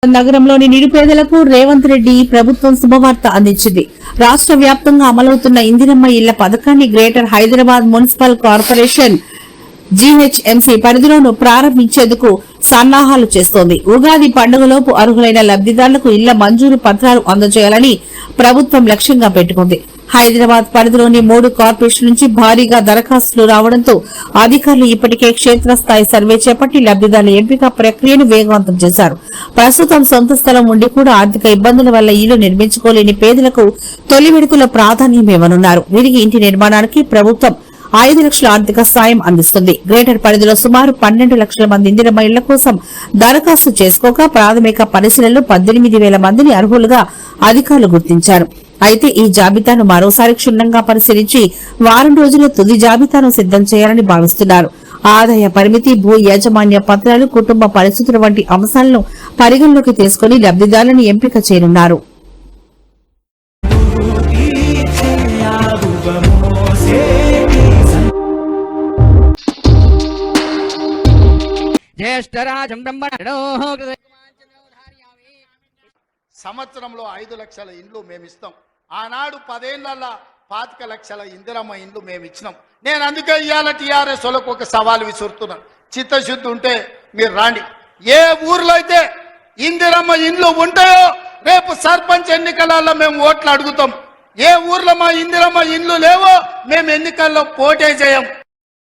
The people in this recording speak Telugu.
నగరంలోని నిరుపేదలకు రేవంత్ రెడ్డి ప్రభుత్వం శుభవార్త అందించింది. రాష్ట్ర వ్యాప్తంగా అమలవుతున్న ఇందిరమ్మ ఇళ్ల పథకాన్ని Greater Hyderabad Municipal Corporation GHMC పరిధిలోనూ ప్రారంభించేందుకు సన్నాహాలు చేస్తోంది. ఉగాది పండుగలోపు అర్హులైన లబ్దిదారులకు ఇళ్ల మంజూరు పత్రాలు అందజేయాలని ప్రభుత్వం లక్ష్యంగా పెట్టుకుంది. హైదరాబాద్ పరిధిలోని 3 కార్పొరేషన్ నుంచి భారీగా దరఖాస్తులు రావడంతో అధికారులు ఇప్పటికే క్షేత్రస్థాయి సర్వే చేపట్టి లబ్దిదారుల ఎంపిక ప్రక్రియను వేగవంతం చేశారు. ప్రస్తుతం సొంత స్థలం ఉండి కూడా ఆర్థిక ఇబ్బందుల వల్ల ఇల్లు నిర్మించుకోలేని పేదలకు తొలి విడతలో ప్రాధాన్యం ఇవ్వనున్నారు. వీరికి ఇంటి నిర్మాణానికి ప్రభుత్వం 5 లక్షల ఆర్థిక సాయం అందిస్తుంది. గ్రేటర్ పరిధిలో సుమారు 12 లక్షల మంది ఇందిరమ్మ ఇళ్ల కోసం దరఖాస్తు చేసుకోగా ప్రాథమిక పరిశీలనలో 18,000 మందిని అర్హులుగా అధికారులు గుర్తించారు. అయితే ఈ జాబితాను మరోసారి క్షుణ్ణంగా పరిశీలించి వారం రోజుల్లో తుది జాబితాను సిద్దం చేయాలని భావిస్తున్నారు. ఆదాయ పరిమితి, భూ యాజమాన్య పత్రాలు, కుటుంబ పరిస్థితుల వంటి అంశాలను పరిగణలోకి తీసుకుని లబ్దిదారులను ఎంపిక చేయనున్నారు. సంవత్సరంలో 5 లక్షల ఇండ్లు మేము ఇస్తాం. ఆనాడు 10 ఏళ్ల 25 లక్షల ఇందిరమ్మ ఇండ్లు మేము ఇచ్చినాం. నేను అందుకే ఇవాళ టీఆర్ఎస్ వాళ్ళకు ఒక సవాల్ విసురుతున్నాను. చిత్తశుద్ధి ఉంటే మీరు రాండి. ఏ ఊర్లో అయితే ఇందిరమ్మ ఇండ్లు ఉంటాయో రేపు సర్పంచ్ ఎన్నికలలో మేము ఓట్లు అడుగుతాం. ఏ ఊర్లో మా ఇందిరమ్మ ఇండ్లు లేవో మేము ఎన్నికల్లో పోటీ చేయం.